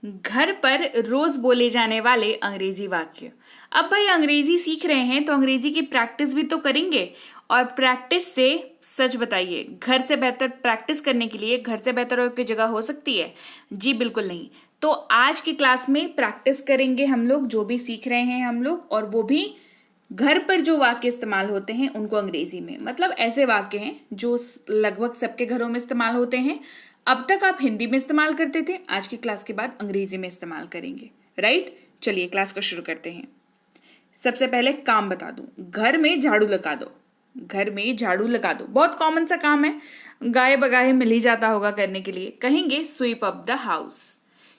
घर पर रोज बोले जाने वाले अंग्रेजी वाक्य। अब भाई अंग्रेजी सीख रहे हैं तो अंग्रेजी की प्रैक्टिस भी तो करेंगे। और प्रैक्टिस से सच बताइए, घर से बेहतर प्रैक्टिस करने के लिए घर से बेहतर और कोई जगह हो सकती है? जी बिल्कुल नहीं। तो आज की क्लास में प्रैक्टिस करेंगे हम लोग जो भी सीख रहे हैं हम लोग, और वो भी घर पर जो वाक्य इस्तेमाल होते हैं उनको अंग्रेजी में। मतलब ऐसे वाक्य हैं जो लगभग सबके घरों में इस्तेमाल होते हैं। अब तक आप हिंदी में इस्तेमाल करते थे, आज की क्लास के बाद अंग्रेजी में इस्तेमाल करेंगे। राइट, चलिए क्लास को शुरू करते हैं। सबसे पहले काम बता दूं, घर में झाड़ू लगा दो। घर में झाड़ू लगा दो बहुत कॉमन सा काम है, गाये बगाए मिल ही जाता होगा करने के लिए। कहेंगे sweep up the house.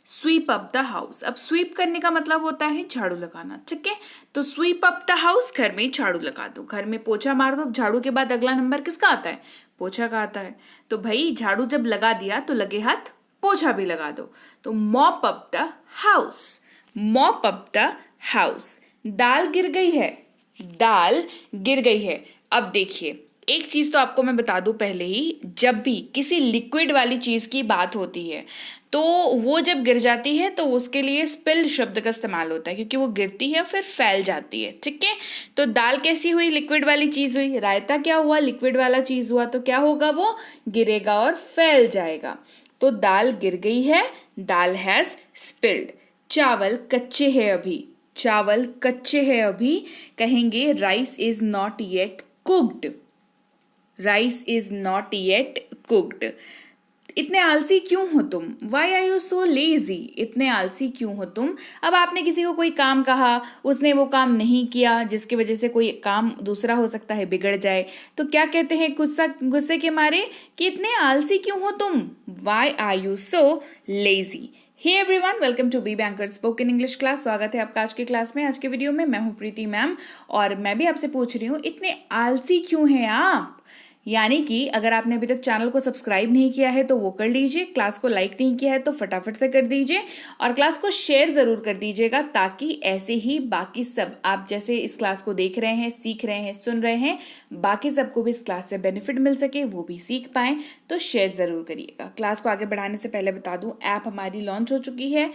Sweep up the house. अब स्वीप करने का मतलब होता है झाड़ू लगाना, ठीक है? तो स्वीप अप द हाउस, घर में झाड़ू लगा दो। घर में पोछा मार दो। झाड़ू के बाद अगला नंबर किसका आता है? पोछा का आता है। तो भाई झाड़ू जब लगा दिया तो लगे हाथ पोछा भी लगा दो। तो mop up the house. Mop up the house. दाल गिर गई है। दाल गिर गई है। अब देखिए, एक चीज तो आपको मैं बता दूं पहले ही, जब भी किसी लिक्विड वाली चीज की बात होती है तो वो जब गिर जाती है तो उसके लिए स्पिल शब्द का इस्तेमाल होता है, क्योंकि वो गिरती है फिर फैल जाती है, ठीक है? तो दाल कैसी हुई? लिक्विड वाली चीज हुई। रायता क्या हुआ? लिक्विड वाला चीज हुआ। तो क्या होगा? वो गिरेगा और फैल जाएगा। तो दाल गिर गई है, दाल हैज स्पिल्ड। चावल कच्चे हैं अभी। चावल कच्चे हैं अभी। कहेंगे rice is not yet cooked. Rice is not yet cooked. इतने आलसी क्यों हो तुम? Why are you so lazy? इतने आलसी क्यों हो तुम? अब आपने किसी को कोई काम कहा, उसने वो काम नहीं किया, जिसकी वजह से कोई काम दूसरा हो सकता है बिगड़ जाए, तो क्या कहते हैं गुस्से के मारे कि इतने आलसी क्यों हो तुम? Why are you so lazy? Hey everyone, welcome to B Banker spoken English class. स्वागत है आपका आज की क्लास में। आज के वीडियो में मैं हूं प्रीति मैम, और मैं भी आपसे पूछ रही हूं इतने आलसी क्यों हैं आप? यानी कि अगर आपने अभी तक चैनल को सब्सक्राइब नहीं किया है तो वो कर लीजिए, क्लास को लाइक नहीं किया है तो फटाफट से कर दीजिए, और क्लास को शेयर ज़रूर कर दीजिएगा, ताकि ऐसे ही बाकी सब आप जैसे इस क्लास को देख रहे हैं, सीख रहे हैं, सुन रहे हैं, बाकी सबको भी इस क्लास से बेनिफिट मिल सके, वो भी सीख पाएँ। तो शेयर ज़रूर करिएगा। क्लास को आगे बढ़ाने से पहले बता दूँ, ऐप हमारी लॉन्च हो चुकी है।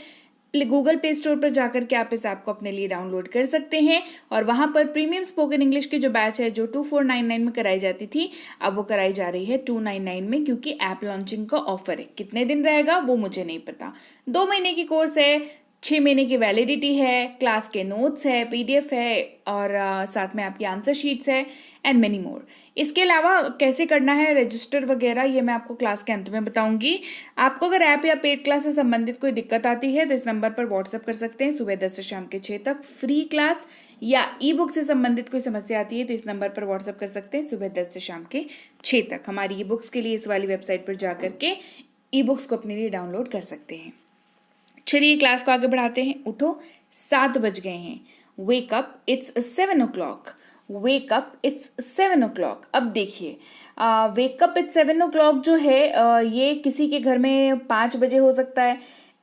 गूगल प्ले स्टोर पर जाकर के आप इस ऐप को अपने लिए डाउनलोड कर सकते हैं, और वहां पर प्रीमियम स्पोकन इंग्लिश की जो बैच है जो 2499 में कराई जाती थी, अब वो कराई जा रही है 299 में, क्योंकि ऐप लॉन्चिंग का ऑफर है। कितने दिन रहेगा वो मुझे नहीं पता। 2 महीने की कोर्स है, 6 महीने की वैलिडिटी है, क्लास के नोट्स है, पीडीएफ है, और साथ में आपकी आंसर शीट्स है, एंड मेनी मोर। इसके अलावा कैसे करना है रजिस्टर वगैरह, ये मैं आपको क्लास के अंत में बताऊंगी। आपको अगर ऐप या पेड क्लास से संबंधित कोई दिक्कत आती है तो इस नंबर पर व्हाट्सएप कर सकते हैं सुबह 10 से शाम के 6 तक। फ्री क्लास या ई बुक से संबंधित कोई समस्या आती है तो इस नंबर पर व्हाट्सएप कर सकते हैं सुबह 10 से शाम के 6 तक। हमारी ई बुक्स के लिए इस वाली वेबसाइट पर जाकर के ई बुक्स को अपने लिए डाउनलोड कर सकते हैं। चलिए क्लास को आगे बढ़ाते हैं। उठो, 7 बज गए हैं। Wake up, it's 7 o'clock। Wake up, it's 7 o'clock। अब देखिए, वेक अप इट्स 7 o'clock जो है, ये किसी के घर में 5 बजे हो सकता है,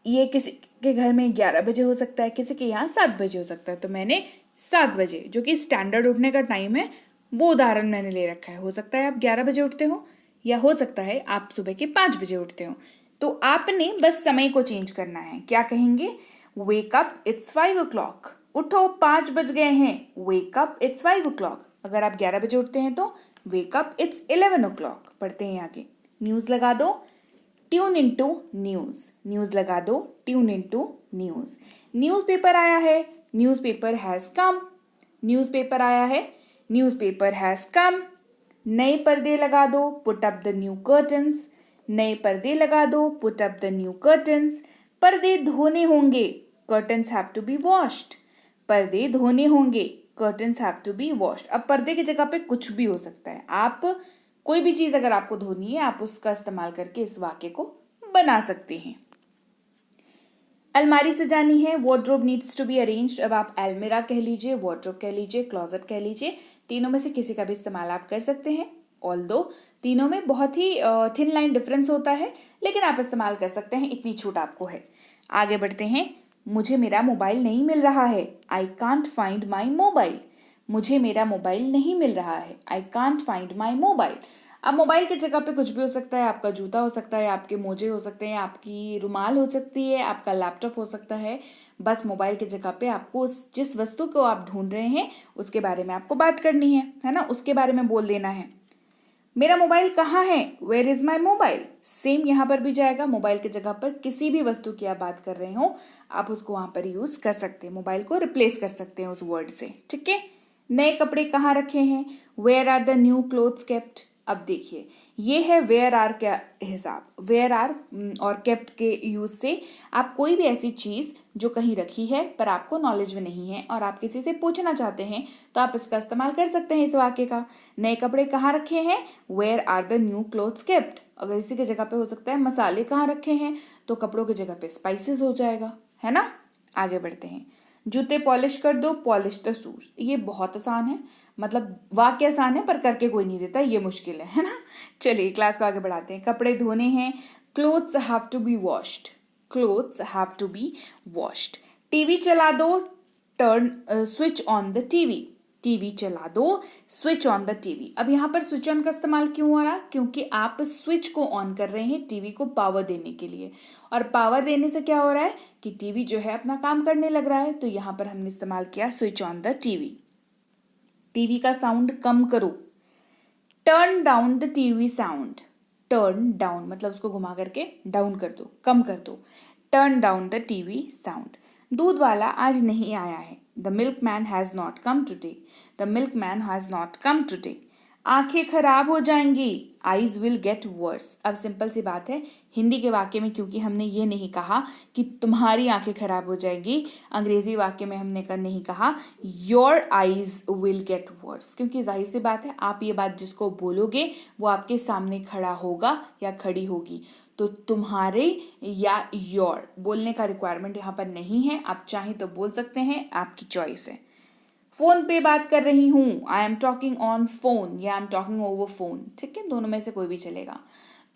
ये किसी के घर में 11 बजे हो सकता है, किसी के यहाँ 7 बजे हो सकता है। तो मैंने 7 बजे, जो कि स्टैंडर्ड उठने का टाइम है, वो उदाहरण मैंने ले रखा है। हो सकता है आप 11 बजे उठते हो, या हो सकता है आप सुबह के 5 बजे उठते हो। तो आपने बस समय को चेंज करना है। क्या कहेंगे? Wake up, it's 5 o'clock। उठो, 5 बज गए हैं। Wake up, it's 5 o'clock। अगर आप 11 बजे उठते हैं तो वेक अप, इट्स 11 o'clock। पढ़ते हैं आगे। न्यूज़ लगा दो, ट्यून इनटू न्यूज़। न्यूज़ लगा दो, ट्यून इनटू न्यूज़। न्यूज़पेपर आया है, न्यूज़पेपर हैज़ कम। न्यूज़पेपर आया है, न्यूज़पेपर हैज़ कम। नए पर्दे लगा दो, put up the new curtains. नए पर्दे लगा दो, put up the new curtains. पर्दे धोने होंगे, curtains have to be washed. पर्दे धोने होंगे, curtains have to be washed. अब पर्दे की जगह पे कुछ भी हो सकता है। आप कोई भी चीज अगर आपको धोनी है, आप उसका इस्तेमाल करके इस वाक्य को बना सकते हैं। अलमारी सजानी है, wardrobe needs to be arranged. अब आप अलमीरा कह लीजिए, वार्डरोब कह लीजिए, क्लोजेट कह लीजिए, तीनों में से किसी का भी इस्तेमाल आप कर सकते हैं। ऑल्दो तीनों में बहुत ही थिन लाइन डिफरेंस होता है, लेकिन आप इस्तेमाल कर सकते हैं, इतनी छूट आपको है। आगे बढ़ते हैं। मुझे मेरा मोबाइल नहीं मिल रहा है। I can't find my mobile. मुझे मेरा मोबाइल नहीं मिल रहा है। I can't find my mobile. अब मोबाइल की जगह पे कुछ भी हो सकता है, आपका जूता हो सकता है, आपके मोजे हो सकते हैं, आपकी रुमाल हो सकती है, आपका लैपटॉप हो सकता है। बस मोबाइल की जगह पे आपको जिस वस्तु को आप ढूंढ रहे हैं उसके बारे में आपको बात करनी है ना, उसके बारे में बोल देना है। मेरा मोबाइल कहाँ है, where is my mobile. Same यहाँ पर भी जाएगा, मोबाइल की जगह पर किसी भी वस्तु की आप बात कर रहे हो आप उसको वहां पर यूज कर सकते हैं, मोबाइल को रिप्लेस कर सकते हैं उस वर्ड से, ठीक है। नए कपड़े कहाँ रखे हैं, where are the new clothes kept. अब देखिए ये है वेयर आर का हिसाब, वेयर आर और केप्ट के यूज से आप कोई भी ऐसी चीज जो कहीं रखी है पर आपको नॉलेज में नहीं है और आप किसी से पूछना चाहते हैं तो आप इसका इस्तेमाल कर सकते हैं इस वाक्य का। नए कपड़े कहाँ रखे हैं, where are the new clothes kept. अगर इसी की जगह पे हो सकता है मसाले कहाँ रखे हैं, तो कपड़ों की जगह पे स्पाइसेस हो जाएगा, है ना। आगे बढ़ते हैं। जूते पॉलिश कर दो, पॉलिश द शूज। ये बहुत आसान है, मतलब वाक्य आसान है पर करके कोई नहीं देता, ये मुश्किल है ना। चलिए क्लास को आगे बढ़ाते हैं। कपड़े धोने हैं, clothes have to be washed, clothes have to be washed. TV चला दो, turn switch on the TV, TV चला दो, स्विच ऑन द टीवी। अब यहाँ पर स्विच ऑन का इस्तेमाल क्यों हो रहा, क्योंकि आप स्विच को ऑन कर रहे हैं टीवी को पावर देने के लिए, और पावर देने से क्या हो रहा है कि टीवी जो है अपना काम करने लग रहा है, तो यहाँ पर हमने इस्तेमाल किया switch on the TV. TV का साउंड कम करो, turn down the TV sound. Turn down मतलब उसको घुमा करके डाउन कर दो, कम कर दो, turn down the TV sound. दूध वाला आज नहीं आया है, the milk man has not come today, the milk man has not come today. आंखें खराब हो जाएंगी, आईज विल गेट वर्स। अब सिंपल सी बात है, हिंदी के वाक्य में क्योंकि हमने ये नहीं कहा कि तुम्हारी आंखें खराब हो जाएगी, अंग्रेजी वाक्य में हमने नहीं कहा your eyes will get worse, क्योंकि जाहिर सी बात है आप ये बात जिसको बोलोगे वो आपके सामने खड़ा होगा या खड़ी होगी, तो तुम्हारे या योर बोलने का रिक्वायरमेंट यहाँ पर नहीं है, आप चाहें तो बोल सकते हैं, आपकी चॉइस है। फोन पे बात कर रही हूँ, I am talking on phone या I am talking over phone, ठीक है, दोनों में से कोई भी चलेगा।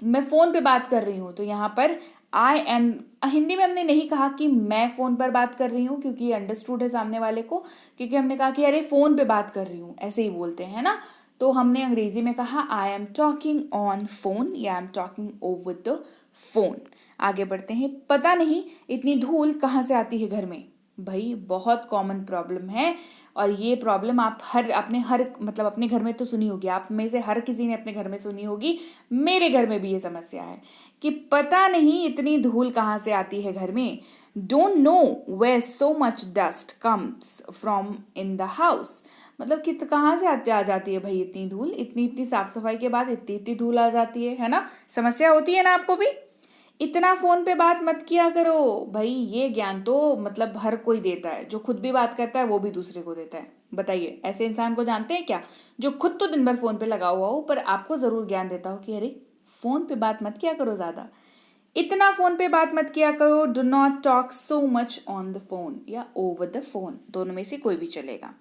तो मैं फोन पे बात कर रही हूँ, तो यहाँ पर आई एम, हिंदी में हमने नहीं कहा कि मैं फोन पर बात कर रही हूँ क्योंकि अंडरस्टूड है सामने वाले को, क्योंकि हमने कहा कि अरे फोन पे बात कर रही हूँ, ऐसे ही बोलते हैं ना। तो हमने अंग्रेजी में कहा I am talking on phone या I am talking over the phone. आगे बढ़ते हैं। पता नहीं इतनी धूल कहाँ से आती है घर में। भाई बहुत कॉमन प्रॉब्लम है, और ये प्रॉब्लम आप अपने घर में तो सुनी होगी, आप में से हर किसी ने अपने घर में सुनी होगी, मेरे घर में भी ये समस्या है कि पता नहीं इतनी धूल कहाँ से आती है घर में। Don't know where so much dust comes from in the house, मतलब कि कहाँ से आ जाती है भाई इतनी धूल, इतनी साफ सफाई के बाद इतनी धूल आ जाती है ना। समस्या होती है ना आपको भी। इतना फोन पे बात मत किया करो भाई, ये ज्ञान तो मतलब हर कोई देता है, जो खुद भी बात करता है वो भी दूसरे को देता है। बताइए ऐसे इंसान को जानते हैं क्या, जो खुद तो दिन भर फोन पे लगा हुआ हो पर आपको जरूर ज्ञान देता हो कि अरे फोन पे बात मत किया करो ज्यादा, इतना फोन पे बात मत किया करो। Do not talk so much on the phone या ओवर द फोन, दोनों में से कोई भी चलेगा।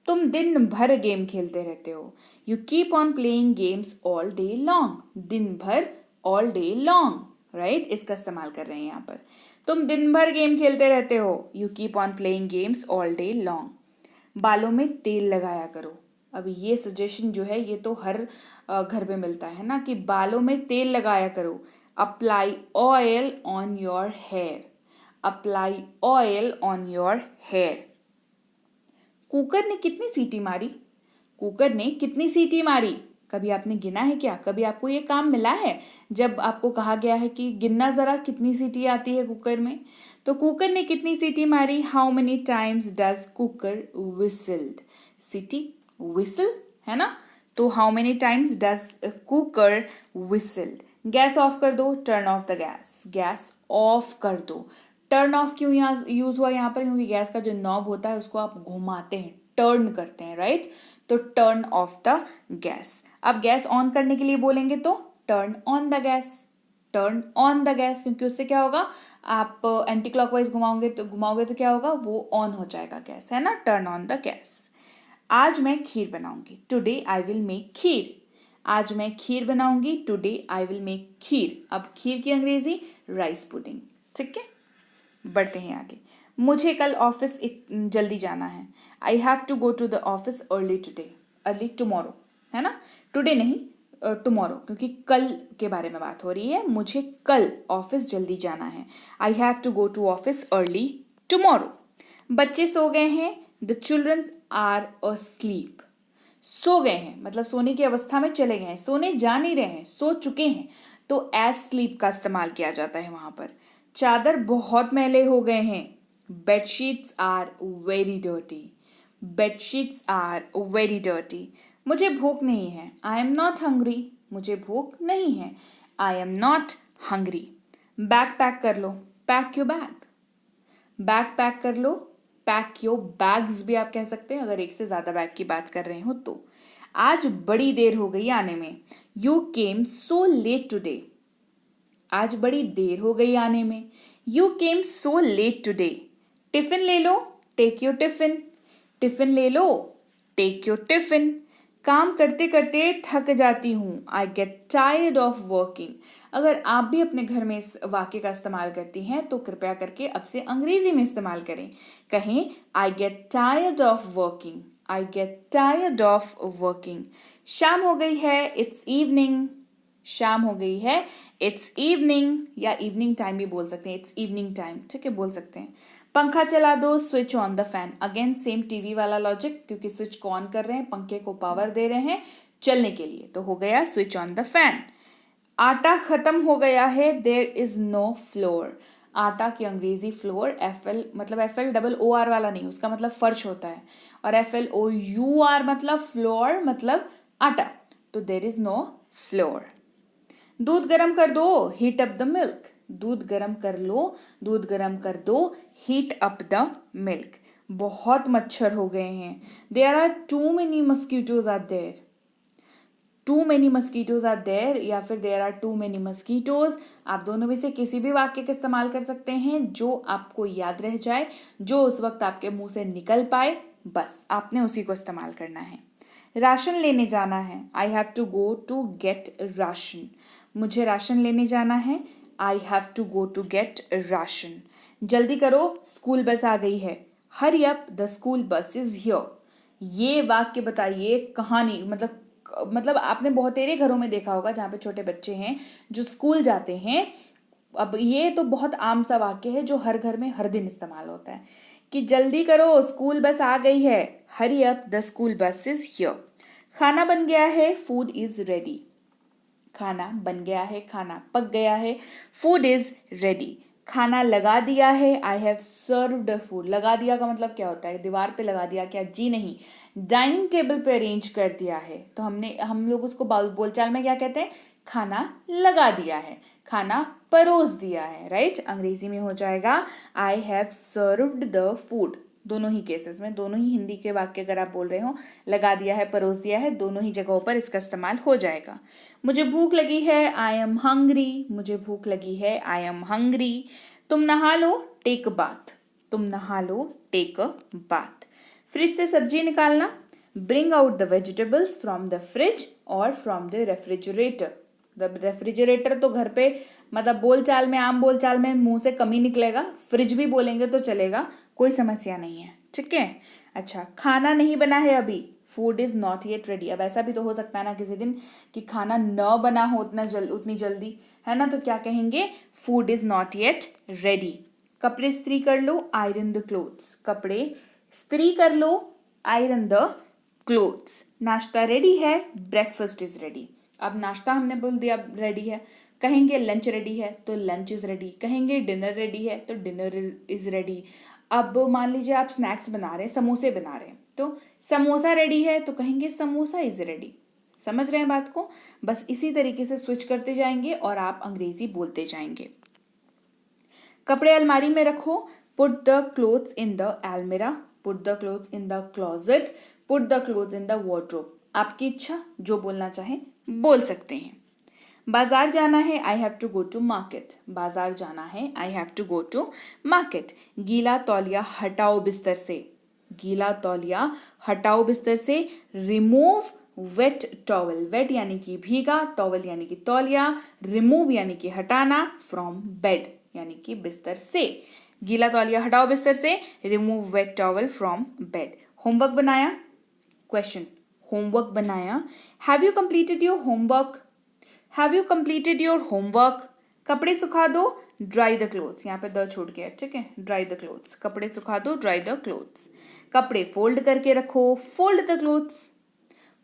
तुम दिन भर गेम खेलते रहते हो, you keep on playing games all day long. दिन भर, ऑल डे लॉन्ग, राइट, इसका इस्तेमाल कर रहे हैं यहाँ पर। तुम दिन भर गेम खेलते रहते हो, you keep on playing games all day long. बालों में तेल लगाया करो। अब ये सजेशन जो है ये तो हर घर में मिलता है ना कि बालों में तेल लगाया करो। Apply oil on your hair, apply oil on your hair. Cooker ने कितनी सीटी मारी, कुकर ने कितनी सीटी मारी। कभी आपने गिना है क्या, कभी आपको ये काम मिला है जब आपको कहा गया है कि गिनना जरा कितनी सीटी आती है कुकर में। तो कुकर ने कितनी सीटी मारी, how many times does cooker whistled. सीटी विसल है ना, तो how many times does cooker whistled. Gas off कर दो, turn off the gas, gas off कर दो। टर्न ऑफ क्यों यहाँ यूज हुआ यहाँ पर, क्योंकि गैस का जो नॉब होता है उसको आप घुमाते हैं, टर्न करते हैं, राइट, तो टर्न ऑफ द गैस। अब गैस ऑन करने के लिए बोलेंगे तो turn on the gas, turn on the gas, क्योंकि उससे क्या होगा, आप एंटी क्लॉकवाइज घुमाओगे तो क्या होगा, वो ऑन हो जाएगा गैस, है ना, टर्न ऑन द गैस। आज मैं खीर बनाऊंगी, टुडे आई विल मेक खीर। आज मैं खीर बनाऊंगी, टुडे आई विल मेक खीर। अब खीर की अंग्रेजी राइस पुडिंग, ठीक है। बढ़ते हैं आगे। मुझे कल ऑफिस जल्दी जाना है, I have to go to the office early today, early tomorrow, है ना, टुडे नहीं, टुमारो, क्योंकि कल के बारे में बात हो रही है, मुझे कल ऑफिस जल्दी जाना है। I have to go to office early tomorrow. बच्चे सो गए हैं, द चिल्ड्रन आर asleep। सो गए हैं मतलब सोने की अवस्था में चले गए हैं, सोने जा नहीं रहे हैं, सो चुके हैं, तो एज स्लीप का इस्तेमाल किया जाता है वहां पर। चादर बहुत मैले हो गए हैं, bedsheets are very dirty. Bedsheets are very dirty. मुझे भूख नहीं है, आई एम नॉट हंग्री। मुझे भूख नहीं है, I am not hungry. Bag pack कर लो, pack your bag. Bag pack कर लो, पैक योर बैग्स भी आप कह सकते हैं अगर एक से ज्यादा बैग की बात कर रहे हो तो। आज बड़ी देर हो गई आने में, you came so let today. आज बड़ी देर हो गई आने में, you came so let today. Tiffin ले लो, टेक योर टिफिन। टिफिन ले लो, टेक योर टिफिन। काम करते करते थक जाती हूँ, I get tired of working. अगर आप भी अपने घर में इस वाक्य का इस्तेमाल करती हैं तो कृपया करके अब से अंग्रेजी में इस्तेमाल करें। कहें आई get tired of working, I get tired of working. शाम हो गई है, इट्स इवनिंग। शाम हो गई है, इट्स इवनिंग, या इवनिंग टाइम भी बोल सकते हैं, इट्स इवनिंग टाइम, ठीक है, बोल सकते हैं। पंखा चला दो, switch on the fan. Again same TV वाला लॉजिक, क्योंकि स्विच को ऑन कर रहे हैं, पंखे को पावर दे रहे हैं चलने के लिए, तो हो गया स्विच ऑन द फैन। आटा खत्म हो गया है, देयर इज नो फ्लोर। आटा की अंग्रेजी फ्लोर, FL मतलब FLOOR वाला नहीं, उसका मतलब फर्श होता है, और FLOUR मतलब फ्लोर मतलब आटा, तो देयर इज नो फ्लोर। दूध गर्म कर दो, हीट अप द मिल्क। दूध गर्म कर लो, दूध गर्म कर दो, हीट अप द मिल्क। बहुत मच्छर हो गए हैं, there are too many mosquitoes are there. Too many mosquitoes are there या फिर there are too many mosquitoes, आप दोनों में से किसी भी वाक्य का इस्तेमाल कर सकते हैं जो आपको याद रह जाए, जो उस वक्त आपके मुंह से निकल पाए, बस आपने उसी को इस्तेमाल करना है। राशन लेने जाना है, I have to go to get ration. मुझे राशन लेने जाना है, I have to go to get ration. जल्दी करो, स्कूल बस आ गई है, hurry up, the school bus is here. ये वाक्य बताइए कहानी, मतलब आपने बहुत तेरे घरों में देखा होगा जहाँ पे छोटे बच्चे हैं जो स्कूल जाते हैं। अब ये तो बहुत आम सा वाक्य है जो हर घर में हर दिन इस्तेमाल होता है कि जल्दी करो, स्कूल बस आ गई है, hurry up, the school bus is here. खाना बन गया है, फूड इज रेडी। खाना बन गया है, खाना पक गया है, फूड इज रेडी। खाना लगा दिया है, आई हैव सर्व्ड फूड। लगा दिया का मतलब क्या होता है, दीवार पे लगा दिया क्या, जी नहीं, डाइनिंग टेबल पे अरेंज कर दिया है, तो हम लोग उसको बोलचाल में क्या कहते हैं, खाना लगा दिया है, खाना परोस दिया है, राइट। अंग्रेजी में हो जाएगा I have served the food. दोनों ही केसेस में, दोनों ही हिंदी के वाक्य अगर आप बोल रहे हो, लगा दिया है, परोस दिया है, दोनों ही जगहों पर इसका इस्तेमाल हो जाएगा। मुझे भूख लगी है, आई एम हंग्री। मुझे भूख लगी है, आई एम हंग्री। तुम नहा लो, टेक अ बाथ। तुम नहा लो, टेक अ बाथ। फ्रिज से सब्जी निकालना, bring out the vegetables from the fridge और फ्रॉम द रेफ्रिजरेटर। रेफ्रिजरेटर तो घर पे मतलब बोलचाल में, आम बोलचाल में मुंह से कम ही निकलेगा, फ्रिज भी बोलेंगे तो चलेगा, कोई समस्या नहीं है, ठीक है। अच्छा, खाना नहीं बना है अभी, food is not yet ready. अब ऐसा भी तो हो सकता है ना किसी दिन कि खाना न बना हो उतनी जल्दी, है ना, तो क्या कहेंगे, food is not yet ready. कपड़े इस्त्री कर लो, आयरन द क्लोथ्स। कपड़े इस्त्री कर लो, आयरन द क्लोथ्स। नाश्ता रेडी है, ब्रेकफास्ट इज रेडी। अब नाश्ता हमने बोल दिया रेडी है, कहेंगे लंच रेडी है तो लंच इज रेडी, कहेंगे डिनर रेडी है तो डिनर इज रेडी। अब मान लीजिए आप स्नैक्स बना रहे हैं, समोसे बना रहे हैं, तो समोसा रेडी है तो कहेंगे समोसा इज रेडी। समझ रहे हैं बात को, बस इसी तरीके से स्विच करते जाएंगे और आप अंग्रेजी बोलते जाएंगे। कपड़े अलमारी में रखो, put the clothes in the almirah, put the clothes in the closet, put the clothes in the wardrobe. आपकी इच्छा, जो बोलना चाहे बोल सकते हैं। बाजार जाना है, I have to go to market. बाजार जाना है, I have to go to market. गीला तौलिया हटाओ बिस्तर से, गीला तौलिया हटाओ बिस्तर से। रिमूव वेट टॉवल, वेट यानी कि भीगा, टॉवल यानी कि तौलिया, रिमूव यानी कि हटाना, फ्रॉम बेड यानी कि बिस्तर से। गीला तौलिया हटाओ बिस्तर से, remove wet towel from bed. Homework बनाया, क्वेश्चन, होमवर्क बनाया. Have you completed your homework? Have you completed your homework? कपड़े सुखा दो, ड्राई द क्लोथ्स. यहाँ पे द छूट गया, ठीक है. ड्राई द क्लोथ्स, कपड़े सुखा दो, ड्राई द क्लोथ्स. कपड़े फोल्ड करके रखो, fold the clothes.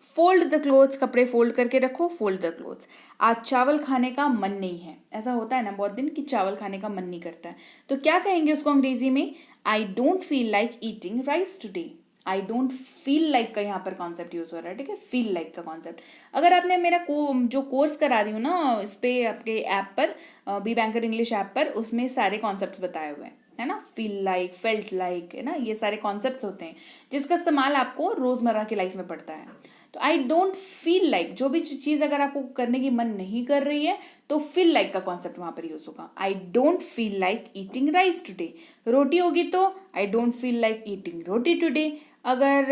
Fold the clothes, कपड़े फोल्ड करके रखो, फोल्ड द क्लोथ्स. आज चावल खाने का मन नहीं है. ऐसा होता है ना बहुत दिन कि चावल खाने का मन नहीं करता है, तो क्या कहेंगे उसको अंग्रेजी में? आई don't feel like eating rice today. I don't feel like का यहाँ पर कॉन्सेप्ट यूज हो रहा है, ठीक है. फील लाइक का कॉन्सेप्ट. अगर आपने मेरा जो कोर्स करा रही हूँ ना इस पे आपके ऐप पर, बी बैंकर इंग्लिश ऐप पर, उसमें सारे कॉन्सेप्ट्स बताए हुए हैं, है ना. फील लाइक, फेल्ट लाइक, है ना, ये सारे कॉन्सेप्ट्स होते हैं जिसका इस्तेमाल आपको रोजमर्रा की लाइफ में पड़ता है. तो आई डोंट फील लाइक, जो भी चीज अगर आपको करने की मन नहीं कर रही है तो फील लाइक का कॉन्सेप्ट वहां पर यूज होगा. I don't feel like eating rice today. रोटी होगी तो I don't feel like eating roti today. अगर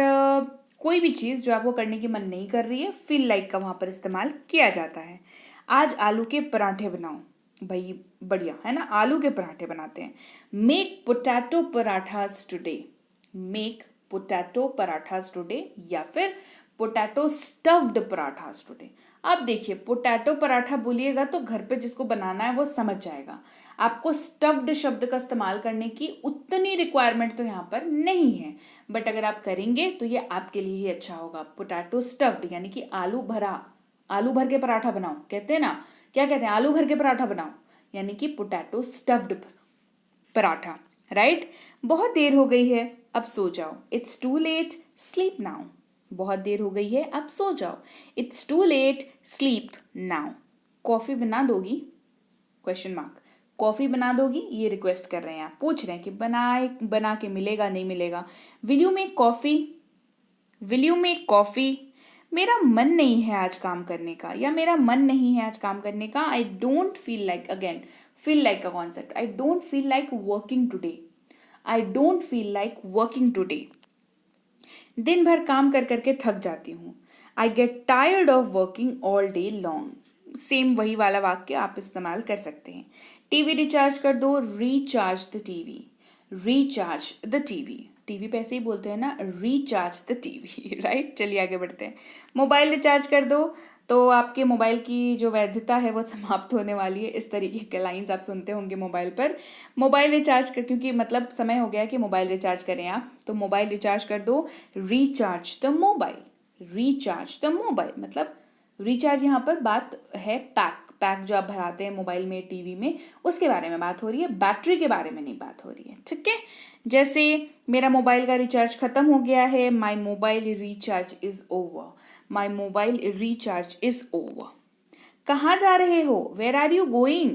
कोई भी चीज जो आपको करने की मन नहीं कर रही है, फील लाइक का वहां पर इस्तेमाल किया जाता है. आज आलू के पराठे बनाओ. भाई बढ़िया, है ना, आलू के पराठे बनाते हैं. Make potato parathas today. Make potato parathas today, या फिर पोटैटो स्टफ्ड पराठास टुडे. अब देखिए, पोटैटो पराठा बोलिएगा तो घर पे जिसको बनाना है वो समझ जाएगा. आपको स्टफ्ड शब्द का इस्तेमाल करने की उतनी रिक्वायरमेंट तो यहाँ पर नहीं है, बट अगर आप करेंगे तो ये आपके लिए ही अच्छा होगा. पोटैटो स्टफ्ड यानी कि आलू भर के पराठा बनाओ, कहते हैं ना, क्या कहते हैं, आलू भर के पराठा बनाओ, यानी कि पोटैटो स्टफ्ड पराठा. राइट. बहुत देर हो गई है, अब सो जाओ. It's too late, sleep now. बहुत देर हो गई है, अब सो जाओ. It's too late, sleep now. Coffee बना दोगी? Question mark. कॉफी बना दोगी, ये रिक्वेस्ट कर रहे हैं आप, पूछ रहे हैं कि बना के मिलेगा नहीं मिलेगा. Will you make coffee? Will you make coffee? मेरा मन नहीं है आज काम करने का, या मेरा मन नहीं है आज काम करने का. I don't feel like, again feel like का concept. I don't feel like working today. I don't feel like working today. दिन भर काम कर करके थक जाती हूँ. I get tired of working all day long. Same वही वाला वाक्य आप इस्तेमाल कर सकते हैं. टीवी रिचार्ज कर दो, recharge the TV. Recharge the TV. TV पे ऐसे ही बोलते हैं ना, रिचार्ज द टीवी. राइट. चलिए आगे बढ़ते हैं. मोबाइल रिचार्ज कर दो, तो आपके मोबाइल की जो वैधता है वो समाप्त होने वाली है. इस तरीके के लाइंस आप सुनते होंगे मोबाइल पर. मोबाइल रिचार्ज कर, क्योंकि मतलब समय हो गया कि मोबाइल रिचार्ज करें आप, तो मोबाइल रिचार्ज कर दो. Recharge the mobile. Recharge the mobile मतलब रिचार्ज, यहाँ पर बात है पैक जो आप भराते हैं मोबाइल में, टीवी में, उसके बारे में बात हो रही है, बैटरी के बारे में नहीं बात हो रही है. ठीक है. जैसे मेरा मोबाइल का रिचार्ज खत्म हो गया है. My mobile recharge is over. My mobile recharge is over. कहाँ जा रहे हो? Where are you going?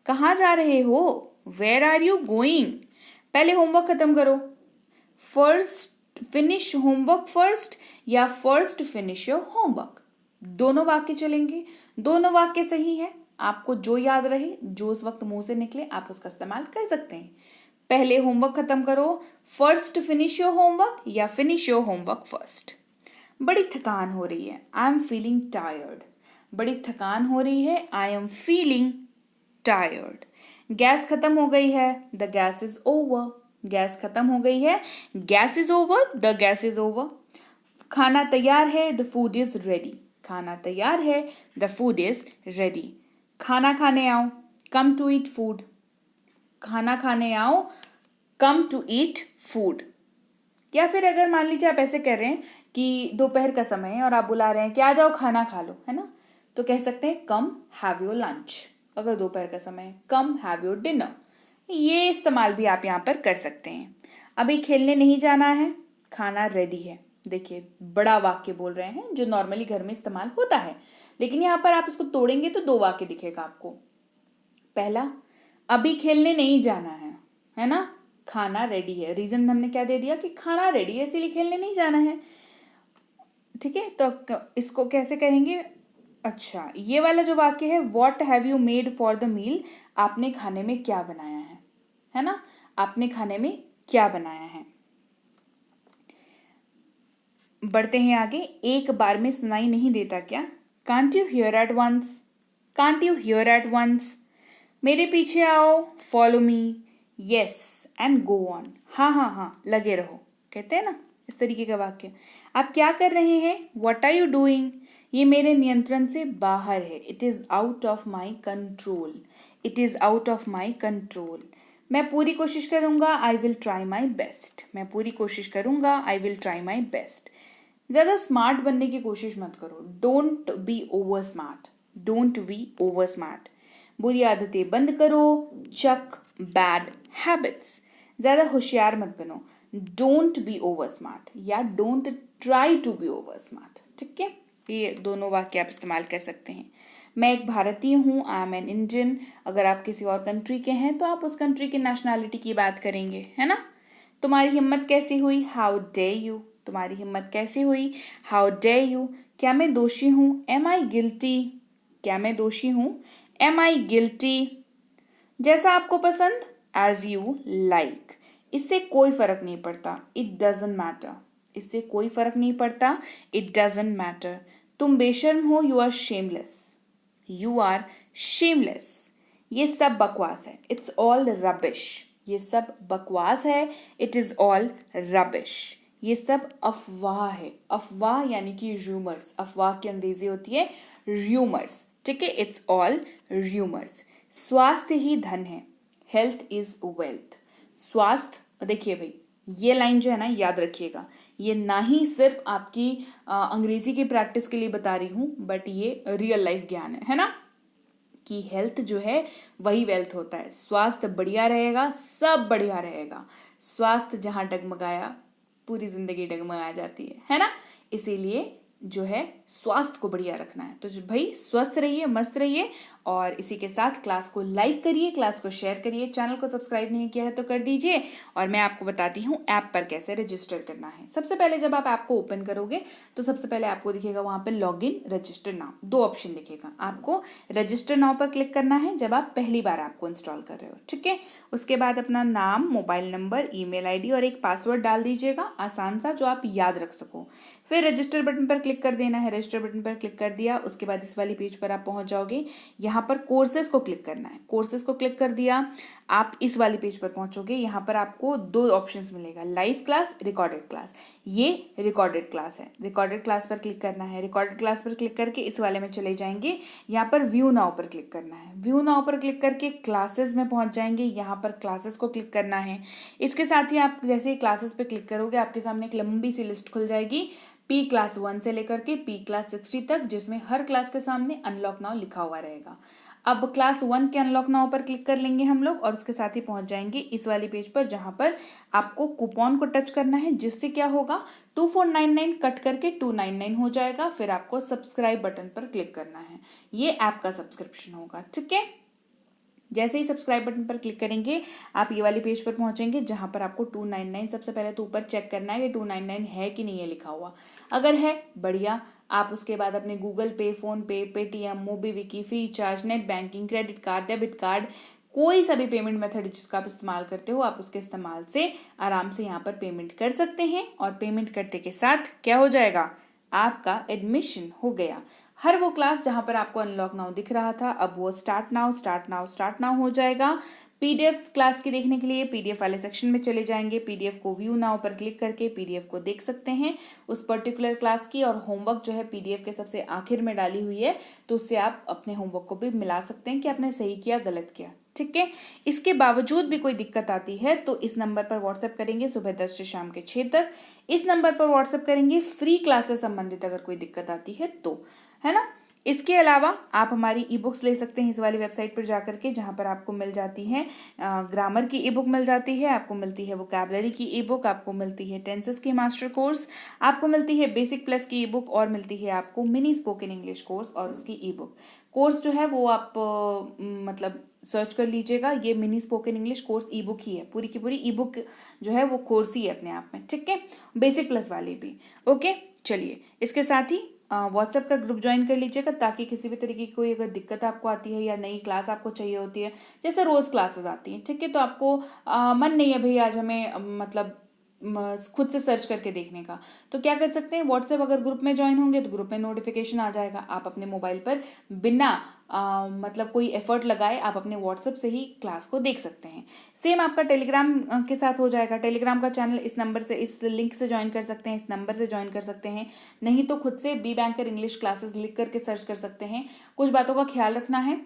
कहाँ जा रहे हो? Where are you going? पहले होमवर्क खत्म करो. फर्स्ट फिनिश होमवर्क फर्स्ट, या फर्स्ट फिनिश योर होमवर्क. दोनों वाक्य चलेंगे, दोनों वाक्य सही है. आपको जो याद रहे, जो उस वक्त मुंह से निकले, आप उसका इस्तेमाल कर सकते हैं. पहले होमवर्क खत्म करो, फर्स्ट फिनिश योर होमवर्क, या फिनिश योर होमवर्क फर्स्ट. बड़ी थकान हो रही है. I am feeling tired. बड़ी थकान हो रही है. I am feeling tired. Gas खत्म हो गई है. The gas is over. Gas खत्म हो गई है. Gas is over. The gas is over. खाना तैयार है. The food is ready. खाना तैयार है. The food is ready. खाना खाने आओ. Come to eat food. खाना खाने आओ. Come to eat food. या फिर अगर मान लीजिए आप ऐसे कह रहे हैं कि दोपहर का समय है और आप बुला रहे हैं कि आ जाओ खाना खा लो, है ना, तो कह सकते हैं कम हैव योर लंच. अगर दोपहर का समय है, कम हैव योर डिनर. ये इस्तेमाल भी आप यहाँ पर कर सकते हैं. अभी खेलने नहीं जाना है. खाना रेडी है. देखिए, बड़ा वाक्य बोल रहे हैं जो नॉर्मली घर में इस्तेमाल होता है, लेकिन यहाँ पर आप इसको तोड़ेंगे तो दो वाक्य दिखेगा आपको. पहला, अभी खेलने नहीं जाना है ना, खाना रेडी है. रीजन हमने क्या दे दिया कि खाना रेडी है, इसीलिए खेलने नहीं जाना है. ठीक है. तो इसको कैसे कहेंगे? अच्छा, ये वाला जो वाक्य है, what have you made for the meal. आपने खाने में क्या बनाया है ना, आपने खाने में क्या बनाया है. बढ़ते हैं आगे. एक बार में सुनाई नहीं देता क्या? Can't you hear at once. Can't you hear at once. मेरे पीछे आओ. Follow me. Yes and go on. हाँ हाँ हाँ, लगे रहो, कहते हैं ना, इस तरीके का वाक्य। आप क्या कर रहे हैं, व्हाट आर यू डूइंग, ये मेरे नियंत्रण से बाहर है, it is out of my control, it is out of my control. मैं पूरी कोशिश करूंगा, I will try my best, मैं पूरी कोशिश करूंगा, I will try my best. ज़्यादा स्मार्ट बनने की कोशिश मत करो, don't be over smart, don't be over smart. बुरी आदतें बंद करो, चक बैड हैबिट्स। ज़्यादा होशियार मत बनो, डोंट बी ओवर स्मार्ट या don't try to be over smart. ठीक है, ये दोनों वाक्य आप इस्तेमाल कर सकते हैं। मैं एक भारतीय हूँ, आई एम एन इंडियन। अगर आप किसी और कंट्री के हैं तो आप उस कंट्री की नेशनैलिटी की बात करेंगे, है ना। तुम्हारी हिम्मत कैसी हुई, हाउ डे यू, तुम्हारी हिम्मत कैसी हुई, हाउ डे यू। क्या मैं दोषी हूँ, एम आई गिल्टी, क्या मैं दोषी हूँ, एम आई गिल्टी। जैसा आपको पसंद, एज यू लाइक। इससे कोई फर्क नहीं पड़ता, इट डजंट मैटर, इससे कोई फर्क नहीं पड़ता, इट डजंट मैटर। तुम बेशर्म हो, you are shameless, you are shameless. ये सब बकवास है, इट्स ऑल रबिश, ये सब बकवास है, इट इज ऑल रबिश। ये सब अफवाह है, अफवाह यानी कि रूमर्स, अफवाह की अंग्रेजी होती है रूमर्स। ठीक है, इट्स ऑल रूमर्स। स्वास्थ्य ही धन है, हेल्थ इज वेल्थ। स्वास्थ्य, देखिए भाई ये लाइन जो है ना याद रखिएगा, ये ना ही सिर्फ आपकी अंग्रेजी की प्रैक्टिस के लिए बता रही हूँ, बट ये रियल लाइफ ज्ञान है ना, कि हेल्थ जो है वही वेल्थ होता है। स्वास्थ्य बढ़िया रहेगा, सब बढ़िया रहेगा। स्वास्थ्य जहाँ डगमगाया, पूरी जिंदगी डगमगा जाती है ना। इसीलिए जो है स्वास्थ्य को बढ़िया रखना है। तो भाई स्वस्थ रहिए, मस्त रहिए, और इसी के साथ क्लास को लाइक करिए, क्लास को शेयर करिए, चैनल को सब्सक्राइब नहीं किया है तो कर दीजिए। और मैं आपको बताती हूँ ऐप पर कैसे रजिस्टर करना है। सबसे पहले जब आप ऐप को ओपन करोगे तो सबसे पहले आपको दिखेगा वहाँ पे लॉगिन, रजिस्टर नाउ, दो ऑप्शन दिखेगा। आपको रजिस्टर नाउ पर क्लिक करना है जब आप पहली बार ऐप को इंस्टॉल कर रहे हो। ठीक है, उसके बाद अपना नाम, मोबाइल नंबर, ईमेल आईडी और एक पासवर्ड डाल दीजिएगा, आसान सा, जो आप याद रख सको। फिर रजिस्टर बटन पर क्लिक कर देना है। रजिस्टर बटन पर क्लिक कर दिया, उसके बाद इस वाली पेज पर आप पहुंच जाओगे। यहाँ पर कोर्सेज को क्लिक करना है। कोर्सेज को क्लिक कर दिया, आप इस वाली पेज पर पहुंचोगे। यहाँ पर आपको दो ऑप्शंस मिलेगा, लाइव क्लास, रिकॉर्डेड क्लास। ये रिकॉर्डेड क्लास है, रिकॉर्डेड क्लास पर क्लिक करना है। रिकॉर्डेड क्लास पर क्लिक करके इस वाले में चले जाएंगे। यहाँ पर व्यू नाउ पर क्लिक करना है। व्यू नाउ पर क्लिक करके क्लासेस में पहुंच जाएंगे। यहाँ पर क्लासेस को क्लिक करना है। इसके साथ ही आप जैसे ही क्लासेस पे क्लिक करोगे, आपके सामने एक लंबी सी लिस्ट खुल जाएगी, पी क्लास 1 से लेकर के पी क्लास 60 तक, जिसमें हर क्लास के सामने अनलॉक नाउ लिखा हुआ रहेगा। अब क्लास 1 के अनलॉक नाउ पर क्लिक कर लेंगे हम लोग, और उसके साथ ही पहुंच जाएंगे इस वाली पेज पर, जहां पर आपको कूपन को टच करना है, जिससे क्या होगा 2499 कट करके 299 हो जाएगा। फिर आपको सब्सक्राइब बटन पर क्लिक करना है, ये ऐप का सब्सक्रिप्शन होगा। ठीक है, जैसे ही सब्सक्राइब बटन पर क्लिक करेंगे आप ये वाली पेज पर पहुंचेंगे, जहां पर आपको 299 सबसे पहले तो ऊपर चेक करना है कि 299 है कि नहीं है लिखा हुआ। अगर है, बढ़िया। आप उसके बाद अपने Google Pay, PhonePe, Paytm, MobiKwik, Freecharge, net banking, credit card, debit card, कोई सा भी पेमेंट मेथड जिसका आप इस्तेमाल करते हो, आप उसके इस्तेमाल से आराम से यहाँ पर पेमेंट कर सकते हैं। और पेमेंट करते के साथ क्या हो जाएगा, आपका एडमिशन हो गया। हर वो क्लास जहां पर आपको अनलॉक नाउ दिख रहा था, अब वो start now, start now, start now हो जाएगा। पीडीएफ क्लास की देखने के लिए पीडीएफ वाले सेक्शन में चले जाएंगे। पीडीएफ को व्यू नाउ पर क्लिक करके पीडीएफ को देख सकते हैं, उस पर्टिकुलर क्लास की। और होमवर्क जो है पीडीएफ के सबसे आखिर में डाली हुई है, तो उससे आप अपने होमवर्क को भी मिला सकते हैं कि आपने सही किया, गलत किया। ठीक है, इसके बावजूद भी कोई दिक्कत आती है तो इस नंबर पर व्हाट्सएप करेंगे सुबह 10 से शाम के 6 तक। इस नंबर पर व्हाट्सएप करेंगे फ्री क्लास से संबंधित अगर कोई दिक्कत आती है तो, है ना। इसके अलावा आप हमारी ई बुक्स ले सकते हैं इस वाली वेबसाइट पर जाकर के, जहाँ पर आपको मिल जाती है ग्रामर की ई बुक मिल जाती है, आपको मिलती है वोकैबुलरी की ई बुक, आपको मिलती है टेंसेस की मास्टर कोर्स, आपको मिलती है बेसिक प्लस की ई बुक, और मिलती है आपको मिनी स्पोकन इंग्लिश कोर्स और उसकी ई बुक। कोर्स जो है वो आप मतलब सर्च कर लीजिएगा, ये mini spoken English course e book ही है, पूरी की पूरी ई बुक जो है वो कोर्स ही है अपने आप में। ठीक है, बेसिक प्लस वाली भी। ओके, चलिए, इसके साथ ही व्हाट्सएप का ग्रुप ज्वाइन कर लीजिएगा, ताकि किसी भी तरीके की कोई अगर दिक्कत आपको आती है या नई क्लास आपको चाहिए होती है, जैसे रोज क्लासेस आती हैं, ठीक है, तो आपको मन नहीं है भाई आज हमें मतलब खुद से सर्च करके देखने का। तो क्या कर सकते हैं, व्हाट्सएप अगर ग्रुप में ज्वाइन होंगे तो ग्रुप में नोटिफिकेशन आ जाएगा, आप अपने मोबाइल पर बिना मतलब कोई एफर्ट लगाए आप अपने व्हाट्सएप से ही क्लास को देख सकते हैं। सेम आपका टेलीग्राम के साथ हो जाएगा। टेलीग्राम का चैनल इस नंबर से, इस लिंक से ज्वाइन कर सकते हैं, इस नंबर से ज्वाइन कर सकते हैं, नहीं तो खुद से बी बैंकर इंग्लिश क्लासेस लिख करके सर्च कर सकते हैं। कुछ बातों का ख्याल रखना है।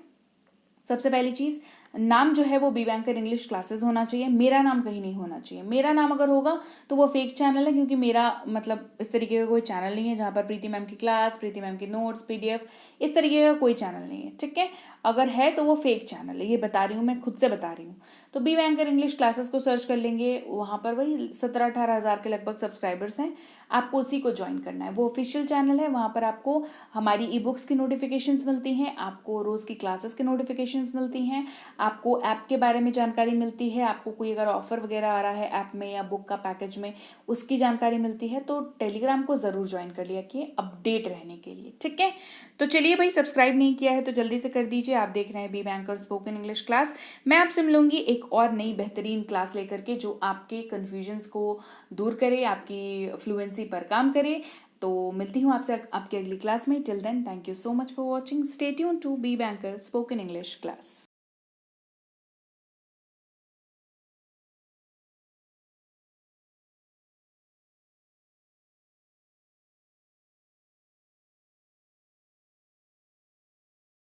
सबसे पहली चीज, नाम जो है वो बी बैंकर इंग्लिश क्लासेस होना चाहिए, मेरा नाम कहीं नहीं होना चाहिए। मेरा नाम अगर होगा तो वो फेक चैनल है, क्योंकि मेरा मतलब इस तरीके का कोई चैनल नहीं है जहाँ पर प्रीति मैम की क्लास, प्रीति मैम के नोट्स, पीडीएफ, इस तरीके का कोई चैनल नहीं है, ठीक है। अगर है तो वो फेक चैनल है, ये बता रही हूँ, मैं खुद से बता रही हूँ। तो बी बैंकर इंग्लिश क्लासेस को सर्च कर लेंगे, वहाँ पर वही 17-18 हज़ार के लगभग सब्सक्राइबर्स हैं, आपको उसी को ज्वाइन करना है। वो ऑफिशियल चैनल है, वहाँ पर आपको हमारी ई बुक्स की नोटिफिकेशंस मिलती हैं, आपको रोज़ की क्लासेस की नोटिफिकेशंस मिलती हैं, आपको ऐप के बारे में जानकारी मिलती है, आपको कोई अगर ऑफर वगैरह आ रहा है ऐप में या बुक का पैकेज में, उसकी जानकारी मिलती है। तो टेलीग्राम को ज़रूर ज्वाइन कर लिया कि अपडेट रहने के लिए, ठीक है। तो चलिए भाई, सब्सक्राइब नहीं किया है तो जल्दी से कर दीजिए। आप देख रहे हैं B Banker spoken English class. मैं आपसे मिलूंगी एक और नई बेहतरीन क्लास लेकर के, जो आपके कन्फ्यूजन्स को दूर करे, आपकी फ्लुएंसी पर काम करे। तो मिलती हूँ आपसे आपकी अगली क्लास में। Till then, thank you so much for watching. Stay tuned to B Banker spoken English class.